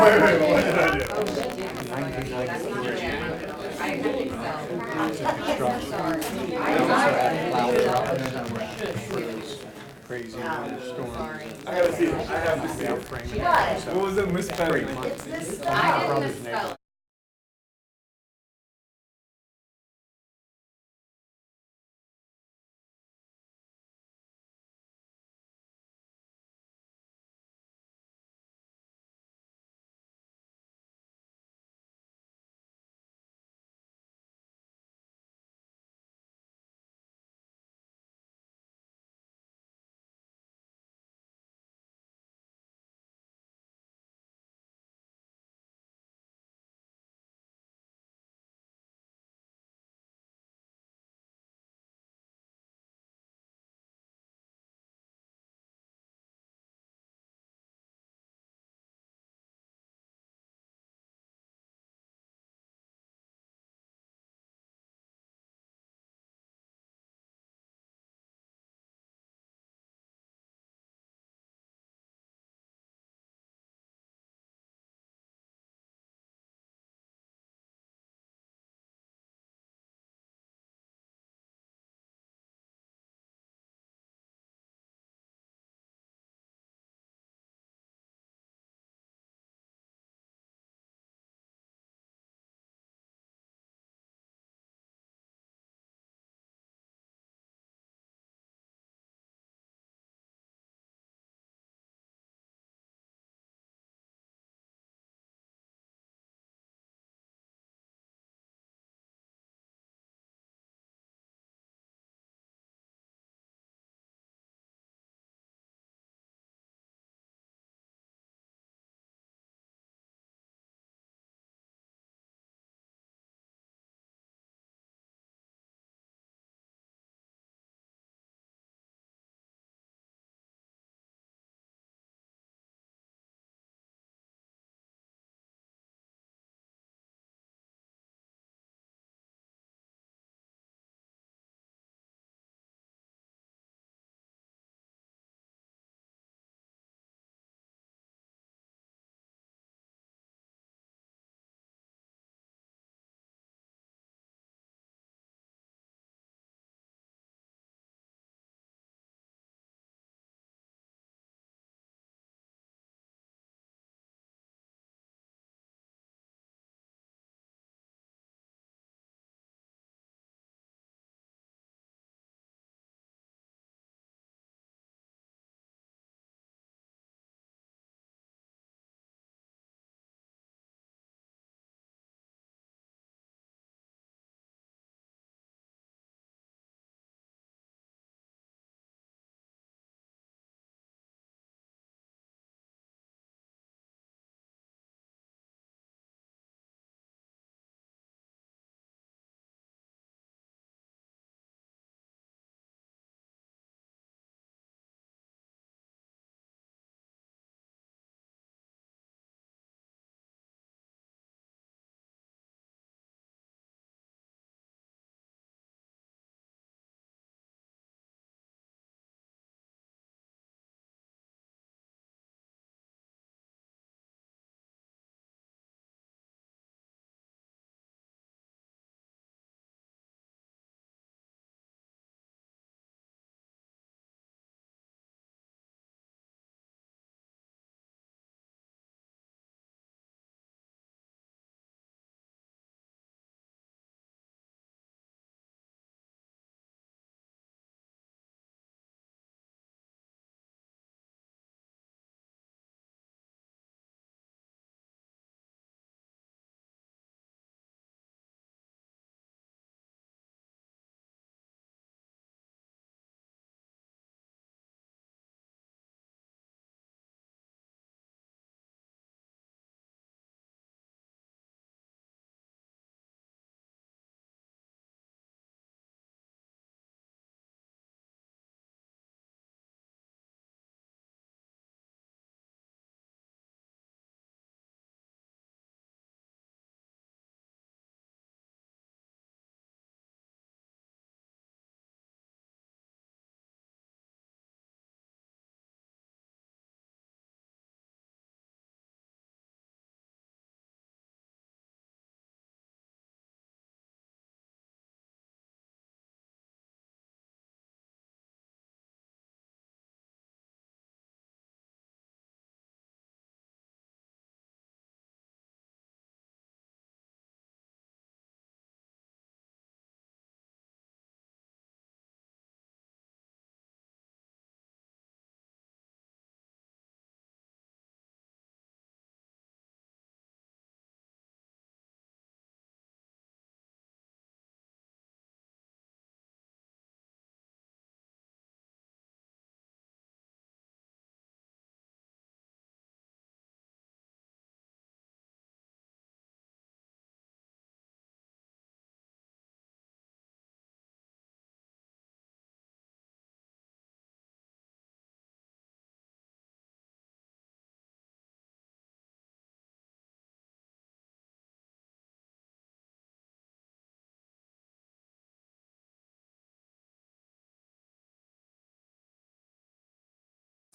What did I do? Oh, shit, yeah. That's not the way I have it. I have Excel. Sorry. Crazy storm. Sorry. I gotta see it. I have to see it. What? What was it misspelling? It's this, I didn't misspell it.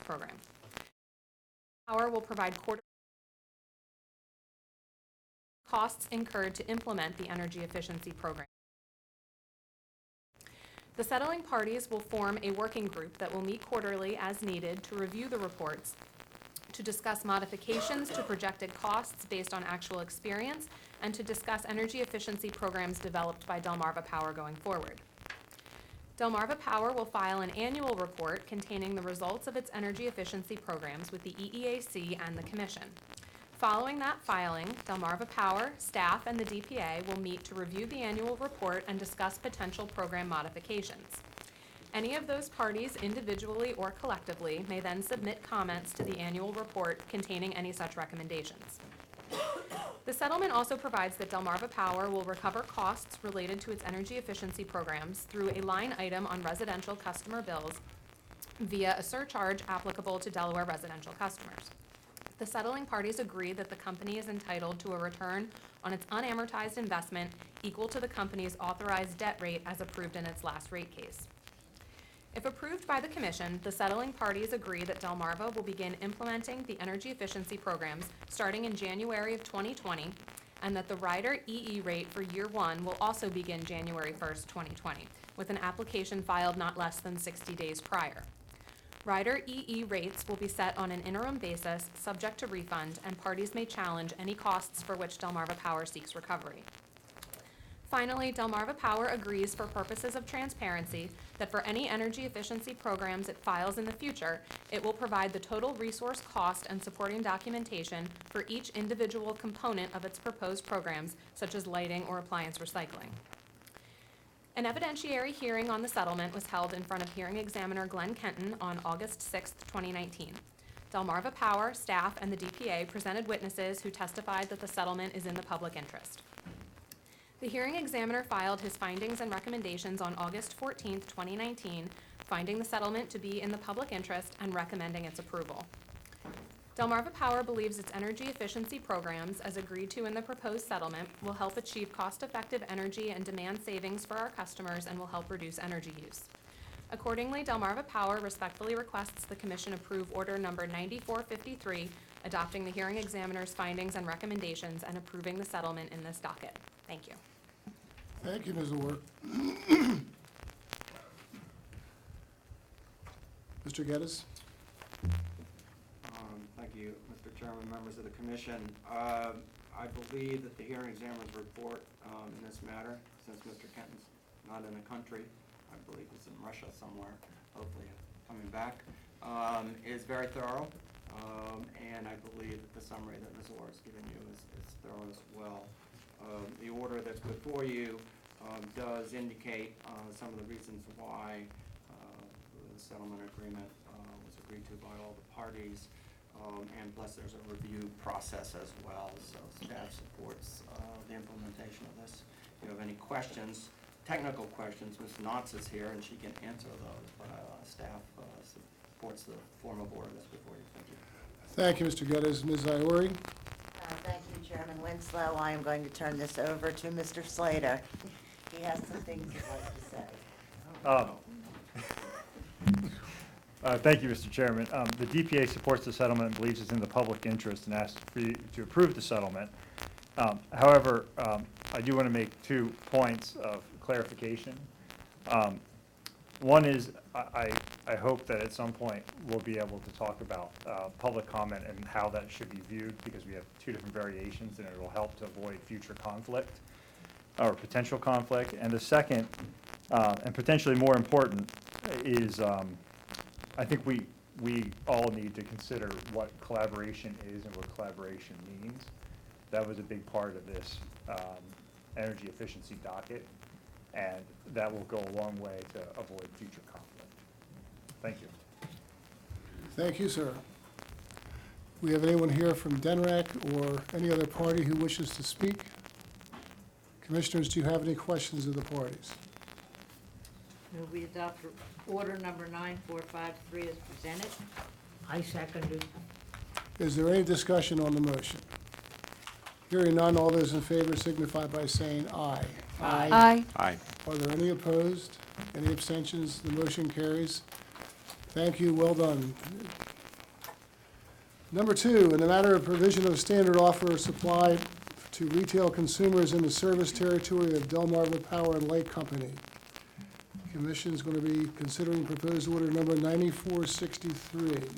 program. Power will provide costs incurred to implement the energy efficiency program. The settling parties will form a working group that will meet quarterly as needed to review the reports, to discuss modifications to projected costs based on actual experience, and to discuss energy efficiency programs developed by Delmarva Power going forward. Delmarva Power will file an annual report containing the results of its energy efficiency programs with the EEAC and the Commission. Following that filing, Delmarva Power, staff, and the DPA will meet to review the annual report and discuss potential program modifications. Any of those parties, individually or collectively, may then submit comments to the annual report containing any such recommendations. The settlement also provides that Delmarva Power will recover costs related to its energy efficiency programs through a line item on residential customer bills via a surcharge applicable to Delaware residential customers. The settling parties agree that the company is entitled to a return on its unamortized investment equal to the company's authorized debt rate as approved in its last rate case. If approved by the Commission, the settling parties agree that Delmarva will begin implementing the energy efficiency programs starting in January of 2020, and that the rider EE rate for year one will also begin January 1st, 2020, with an application filed not less than 60 days prior. Rider EE rates will be set on an interim basis, subject to refund, and parties may challenge any costs for which Delmarva Power seeks recovery. Finally, Delmarva Power agrees for purposes of transparency that for any energy efficiency programs it files in the future, it will provide the total resource cost and supporting documentation for each individual component of its proposed programs, such as lighting or appliance recycling. An evidentiary hearing on the settlement was held in front of hearing examiner Glenn Kenton on August 6, 2019. Delmarva Power, staff, and the DPA presented witnesses who testified that the settlement is in the public interest. The hearing examiner filed his findings and recommendations on August 14, 2019, finding the settlement to be in the public interest and recommending its approval. Delmarva Power believes its energy efficiency programs, as agreed to in the proposed settlement, will help achieve cost-effective energy and demand savings for our customers and will help reduce energy use. Accordingly, Delmarva Power respectfully requests the Commission approve Order Number 9453, adopting the hearing examiner's findings and recommendations and approving the settlement in this docket. Thank you. Thank you, Ms. Orr. Mr. Geddes? Thank you, Mr. Chairman, members of the Commission. I believe that the hearing examiner's report in this matter, since Mr. Kenton's not in the country, I believe he's in Russia somewhere, hopefully coming back, is very thorough, and I believe that the summary that Ms. Orr has given you is thorough as well. The order that's before you does indicate some of the reasons why the settlement agreement was agreed to by all the parties. And plus there's a review process as well, so staff supports the implementation of this. If you have any questions, technical questions, Ms. Knotts is here and she can answer those, but staff supports the form of order that's before you. Thank you. Thank you, Mr. Geddes. Ms. Iori? Thank you, Chairman Winslow. I am going to turn this over to Mr. Slater. He has some things he'd like to say. Thank you, Mr. Chairman. The DPA supports the settlement and believes it's in the public interest and asks for you to approve the settlement. However, I do want to make 2 points of clarification. One is I hope that at some point we'll be able to talk about public comment and how that should be viewed, because we have 2 different variations and it will help to avoid future conflict or potential conflict. And the second, and potentially more important, is I think we all need to consider what collaboration is and what collaboration means. That was a big part of this energy efficiency docket, and that will go a long way to avoid future conflict. Thank you. Thank you, sir. We have anyone here from DENRAC or any other party who wishes to speak? Commissioners, do you have any questions of the parties? Move we adopt order number 9453 as presented. I second it. Is there any discussion on the motion? Hearing none, all those in favor signify by saying aye. Aye. Aye. Are there any opposed? Any abstentions? The motion carries. Thank you. Well done. Number 2, in the matter of provision of standard offer supply to retail consumers in the service territory of Delmarva Power and Light Company. Commission's going to be considering proposed order number 9463.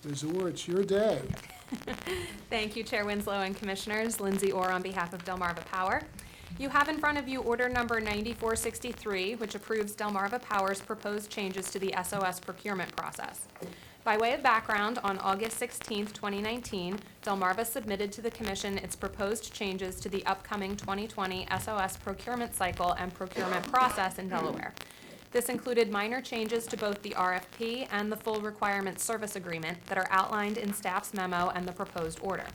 Ms. Orr, it's your day. Thank you, Chair Winslow and Commissioners. Lindsay Orr on behalf of Delmarva Power. You have in front of you order number 9463, which approves Delmarva Power's proposed changes to the SOS procurement process. By way of background, on August 16, 2019, Delmarva submitted to the Commission its proposed changes to the upcoming 2020 SOS procurement cycle and procurement process in Delaware. This included minor changes to both the RFP and the full requirement service agreement that are outlined in staff's memo and the proposed order.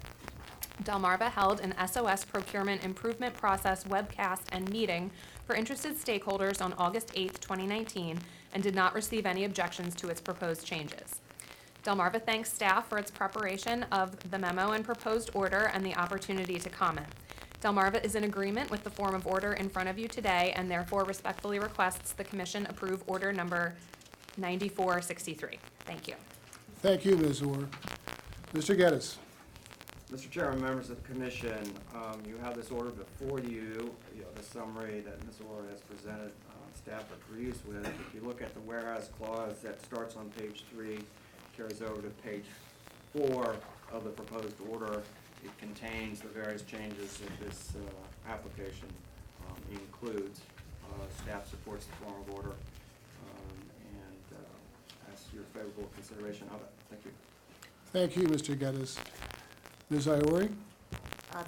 Delmarva held an SOS procurement improvement process webcast and meeting for interested stakeholders on August 8, 2019, and did not receive any objections to its proposed changes. Delmarva thanks staff for its preparation of the memo and proposed order and the opportunity to comment. Delmarva is in agreement with the form of order in front of you today and therefore respectfully requests the Commission approve order number 9463. Thank you. Thank you, Ms. Orr. Mr. Geddes. Mr. Chairman, members of the Commission, you have this order before you. The summary that Ms. Orr has presented, staff agrees with. If you look at the whereas clause that starts on page 3, carries over to page 4 of the proposed order, it contains the various changes that this application includes. Staff supports the form of order and asks your favorable consideration of it. Thank you. Thank you, Mr. Geddes. Ms. Iori?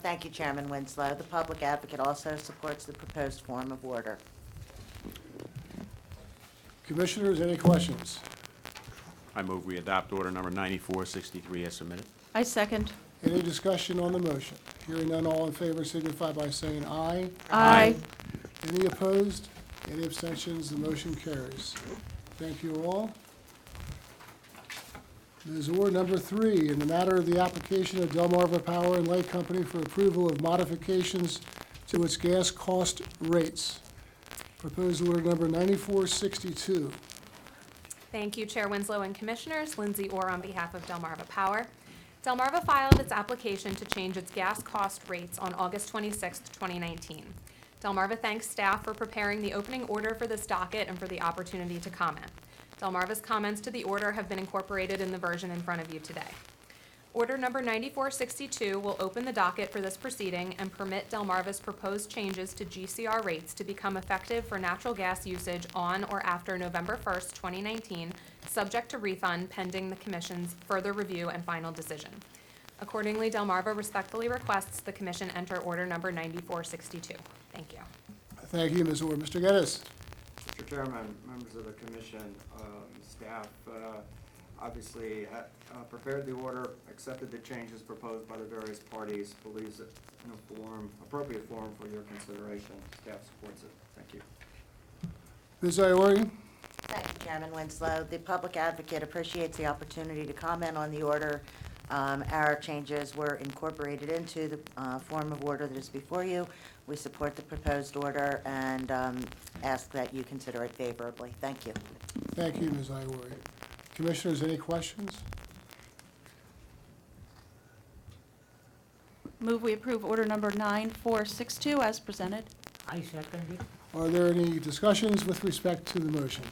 Thank you, Chairman Winslow. The Public Advocate also supports the proposed form of order. Commissioners, any questions? I move we adopt order number 9463 as submitted. I second. Any discussion on the motion? Hearing none, all in favor signify by saying aye. Aye. Any opposed? Any abstentions? The motion carries. Thank you all. Ms. Orr, number 3, in the matter of the application of Delmarva Power and Light Company for approval of modifications to its gas cost rates. Proposed order number 9462. Thank you, Chair Winslow and Commissioners. Lindsay Orr on behalf of Delmarva Power. Delmarva filed its application to change its gas cost rates on August 26, 2019. Delmarva thanks staff for preparing the opening order for this docket and for the opportunity to comment. Delmarva's comments to the order have been incorporated in the version in front of you today. Order number 9462 will open the docket for this proceeding and permit Delmarva's proposed changes to GCR rates to become effective for natural gas usage on or after November 1st, 2019, subject to refund pending the Commission's further review and final decision. Accordingly, Delmarva respectfully requests the Commission enter order number 9462. Thank you. Thank you, Ms. Orr. Mr. Geddes. Mr. Chairman, members of the Commission, staff, obviously prepared the order, accepted the changes proposed by the various parties, believes it's in a appropriate form for your consideration. Staff supports it. Thank you. Ms. Iori? Thank you, Chairman Winslow. The Public Advocate appreciates the opportunity to comment on the order. Our changes were incorporated into the form of order that is before you. We support the proposed order and ask that you consider it favorably. Thank you. Thank you, Ms. Iori. Commissioners, any questions? Move we approve order number 9462 as presented. I second it. Are there any discussions with respect to the motion?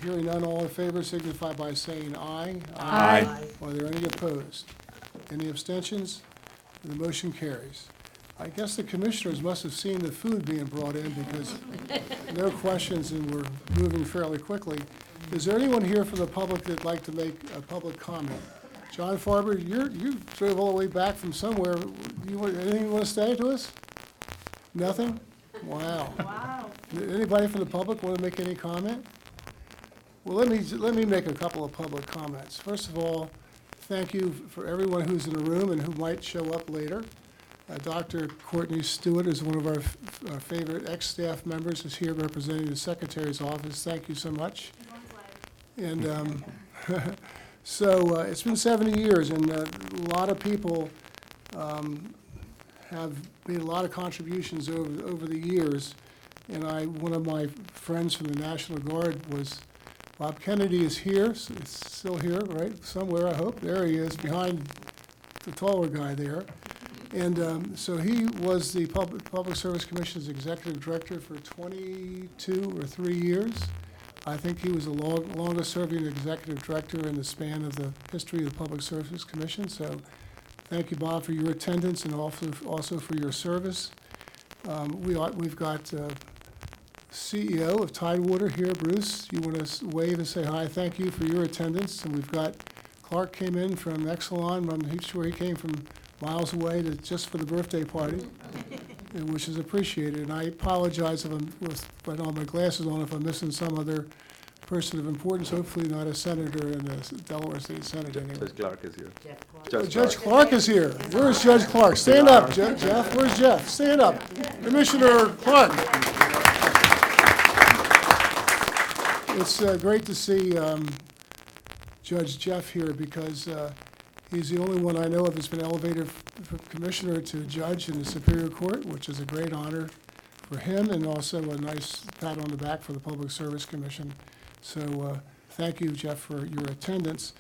Hearing none, all in favor signify by saying aye. Aye. Are there any opposed? Any abstentions? The motion carries. I guess the commissioners must have seen the food being brought in because no questions and we're moving fairly quickly. Is there anyone here from the public that'd like to make a public comment? John Farber, you drove all the way back from somewhere. Anything you want to say to us? Nothing? Wow. Wow. Anybody from the public want to make any comment? Well, let me make a couple of public comments. First of all, thank you for everyone who's in the room and who might show up later. Dr. Courtney Stewart is one of our favorite ex-staff members, is here representing the Secretary's office. Thank you so much. And so it's been 70 years, and a lot of people have made a lot of contributions over the years. And one of my friends from the National Guard was Bob Kennedy is here, still here, right, somewhere, I hope. There he is, behind the taller guy there. And so he was the Public Service Commission's executive director for 22 or 3 years. I think he was the longest-serving executive director in the span of the history of the Public Service Commission. So thank you, Bob, for your attendance and also for your service. We've got CEO of Tidewater here, Bruce. You want to wave and say hi? Thank you for your attendance. And we've got Clark came in from Exelon. I'm sure he came from miles away just for the birthday party, which is appreciated. And I apologize if if I don't have my glasses on, if I'm missing some other person of importance, hopefully not a senator in the Delaware State Senate anyway. Judge Clark is here. Jeff Clark. Judge Clark is here. Where's Judge Clark? Stand up, Jeff. Where's Jeff? Stand up. Commissioner Clark. It's great to see Judge Jeff here because he's the only one I know of that's been elevated from commissioner to judge in the Superior Court, which is a great honor for him and also a nice pat on the back for the Public Service Commission. So thank you, Jeff, for your attendance.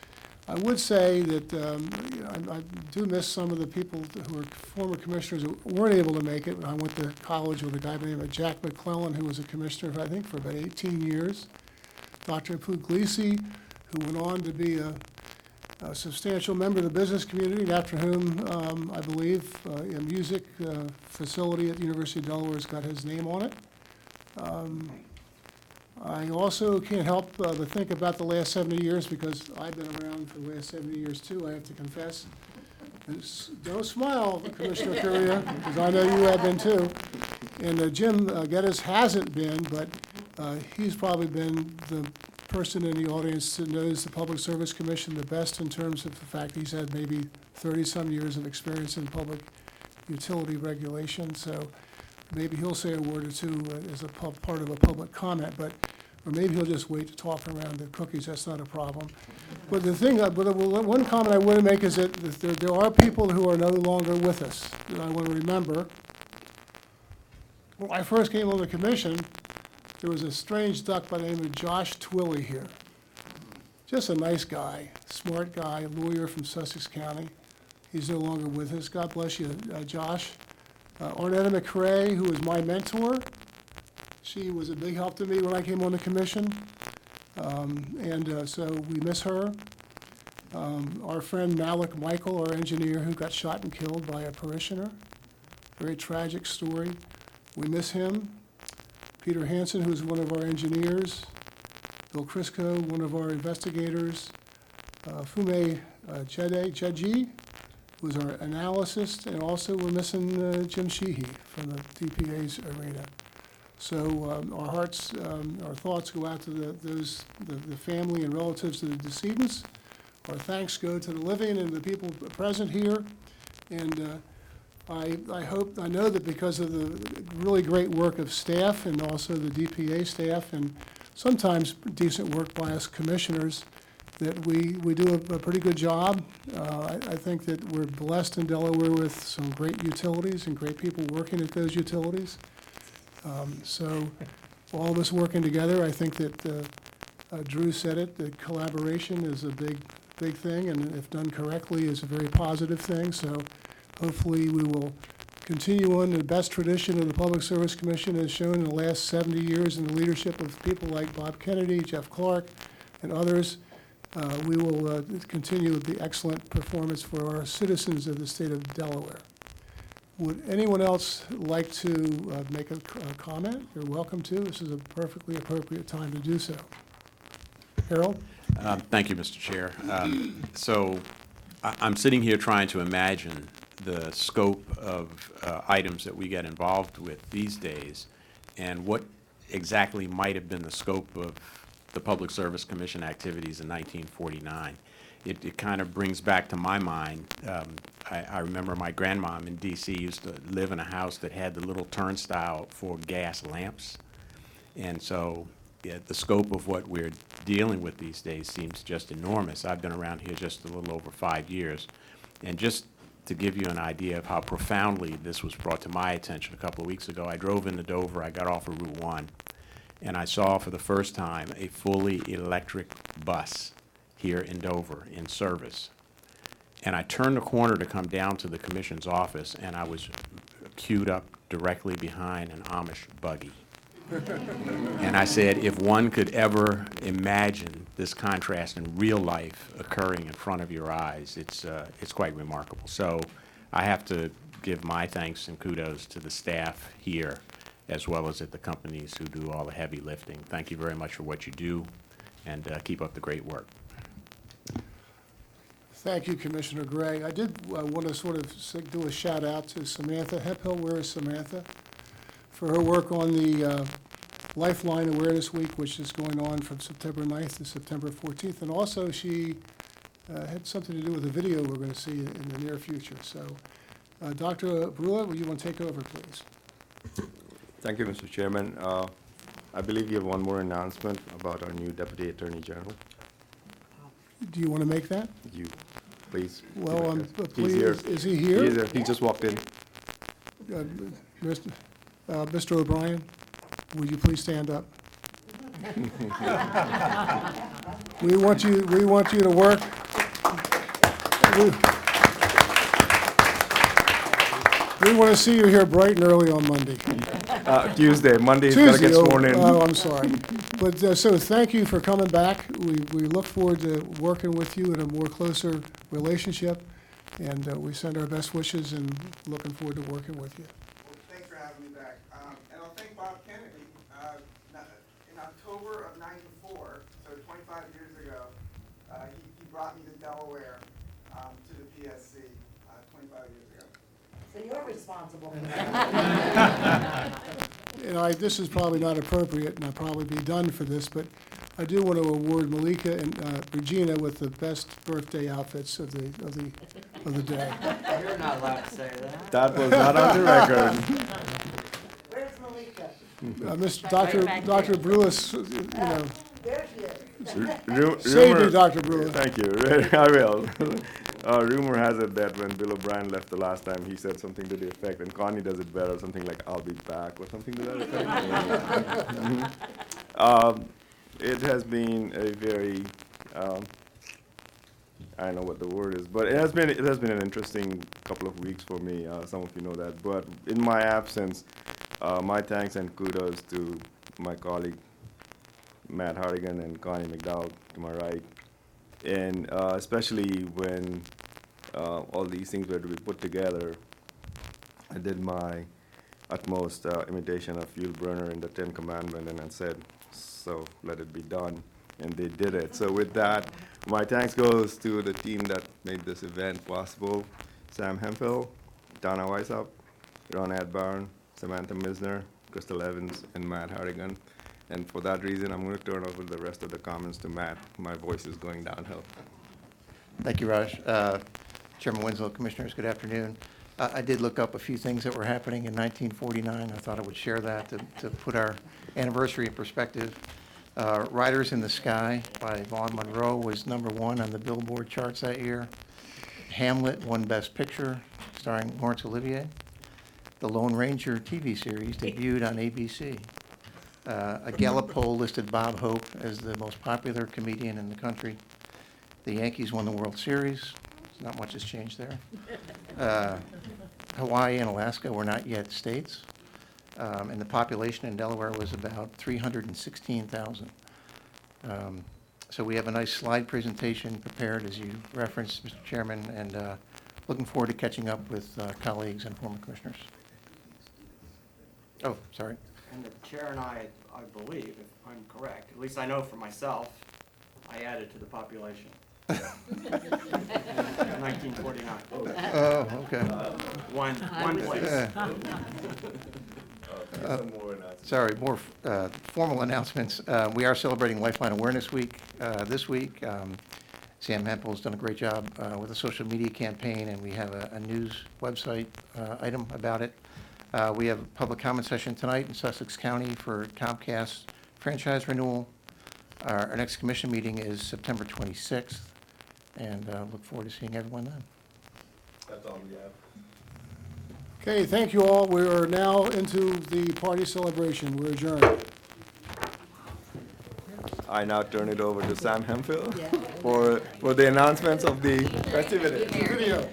I would say that I do miss some of the people who are former commissioners who weren't able to make it. I went to college with a guy by the name of Jack McClellan, who was a commissioner, I think, for about 18 years. Dr. Puglisi, who went on to be a substantial member of the business community, and after whom I believe a music facility at the University of Delaware has got his name on it. I also can't help but think about the last 70 years because I've been around for the last 70 years too, I have to confess. Don't smile, Commissioner Currier, because I know you have been too. And Jim Geddes hasn't been, but he's probably been the person in the audience that knows the Public Service Commission the best in terms of the fact he's had maybe 30-some years of experience in public utility regulation. So maybe he'll say a word or two as a part of a public comment, or maybe he'll just wait to talk around the cookies. That's not a problem. But the thing, one comment I want to make is that there are people who are no longer with us that I want to remember. When I first came on the commission, there was a strange duck by the name of Josh Twilley here. Just a nice guy, smart guy, lawyer from Sussex County. He's no longer with us. God bless you, Josh. Arnetta McCrae, who was my mentor, she was a big help to me when I came on the commission. So we miss her. Our friend Malik Michael, our engineer, who got shot and killed by a parishioner. Very tragic story. We miss him. Peter Hansen, who's one of our engineers. Bill Crisco, one of our investigators. Fume Jeji, who's our analyst. And also we're missing Jim Sheehy from the DPA's arena. So our hearts, our thoughts go out to the family and relatives of the decedents. Our thanks go to the living and the people present here. And I know that because of the really great work of staff and also the DPA staff and sometimes decent work by us commissioners, that we do a pretty good job. I think that we're blessed in Delaware with some great utilities and great people working at those utilities. So all of us working together, I think that Drew said it, that collaboration is a big thing, and if done correctly is a very positive thing. So hopefully we will continue on the best tradition of the Public Service Commission as shown in the last 70 years in the leadership of people like Bob Kennedy, Jeff Clark, and others. We will continue with the excellent performance for our citizens of the state of Delaware. Would anyone else like to make a comment? You're welcome to. This is a perfectly appropriate time to do so. Harold? Thank you, Mr. Chair. So I'm sitting here trying to imagine the scope of items that we get involved with these days and what exactly might have been the scope of the Public Service Commission activities in 1949. It kind of brings back to my mind, I remember my grandmom in D.C. used to live in a house that had the little turnstile for gas lamps. And so the scope of what we're dealing with these days seems just enormous. I've been around here just a little over 5 years. And just to give you an idea of how profoundly this was brought to my attention a couple of weeks ago, I drove into Dover, I got off of Route 1, and I saw for the first time a fully electric bus here in Dover in service. And I turned the corner to come down to the commission's office, and I was queued up directly behind an Amish buggy. And I said, if one could ever imagine this contrast in real life occurring in front of your eyes, it's quite remarkable. So I have to give my thanks and kudos to the staff here, as well as at the companies who do all the heavy lifting. Thank you very much for what you do, and keep up the great work. Thank you, Commissioner Gray. I did want to sort of do a shout out to Samantha Hemphill. Where is Samantha? For her work on the Lifeline Awareness Week, which is going on from September 9th to September 14th. And also, she had something to do with a video we're going to see in the near future. So, Dr. Brula, will you want to take over, please? Thank you, Mr. Chairman. I believe you have one more announcement about our new Deputy Attorney General. Do you want to make that? You, please. Well, He's please, here. is he here? He's here. He just walked in. Mr. O'Brien, would you please stand up? We want you to work. We want to see you here bright and early on Monday. Tuesday. Monday, he's got to get sworn in. Oh, I'm sorry. But, so thank you for coming back. We look forward to working with you in a more closer relationship, and we send our best wishes and looking forward to working with you. Well, thanks for having me back. And I'll thank Bob Kennedy. In October of '94, so 25 years ago, he brought me to Delaware to the PSC 25 years ago. So you're responsible. This is probably not appropriate, and I'll probably be done for this, but I do want to award Malika and Regina with the best birthday outfits of the day. You're not allowed to say that. That was not on the record. Where's Malika? Dr. Brewis, There she is. save me, Dr. Brewis. Thank you. I will. Rumor has it that when Bill O'Brien left the last time, he said something to the effect, and Connie does it better, something like, I'll be back, or something to that effect. It has been a very, I don't know what the word is, but it has been an interesting couple of weeks for me. Some of you know that. But in my absence, my thanks and kudos to my colleague, Matt Hardigan and Connie McDowell to my right. And especially when all these things were to be put together, I did my utmost imitation of Yul Brynner in the Ten Commandments, and I said, so let it be done, and they did it. So with that, my thanks goes to the team that made this event possible: Sam Hemphill, Donna Weishaupt, Ron Adbarn, Samantha Misner, Crystal Evans, and Matt Hardigan. And for that reason, I'm going to turn over the rest of the comments to Matt. My voice is going downhill. Thank you, Raj. Chairman Winslow, Commissioners, good afternoon. I did look up a few things that were happening in 1949. I thought I would share that to put our anniversary in perspective. Riders in the Sky by Vaughn Monroe was #1 on the Billboard charts that year. Hamlet won Best Picture, starring Laurence Olivier. The Lone Ranger TV series debuted on ABC. A Gallup poll listed Bob Hope as the most popular comedian in the country. The Yankees won the World Series. Not much has changed there. Hawaii and Alaska were not yet states. And the population in Delaware was about 316,000. So we have a nice slide presentation prepared, as you referenced, Mr. Chairman, and looking forward to catching up with colleagues and former commissioners. Oh, sorry. And the chair and I believe, if I'm correct, at least I know for myself, I added to the population. 1949. Oh, okay. One place. Sorry, more formal announcements. We are celebrating Lifeline Awareness Week this week. Sam Hemphill has done a great job with a social media campaign, and we have a news website item about it. We have a public comment session tonight in Sussex County for Comcast franchise renewal. Our next commission meeting is September 26th, and look forward to seeing everyone then. That's all we have. Okay, thank you all. We are now into the party celebration. We're adjourned. I now turn it over to Sam Hemphill for the announcements of the festivities. Video.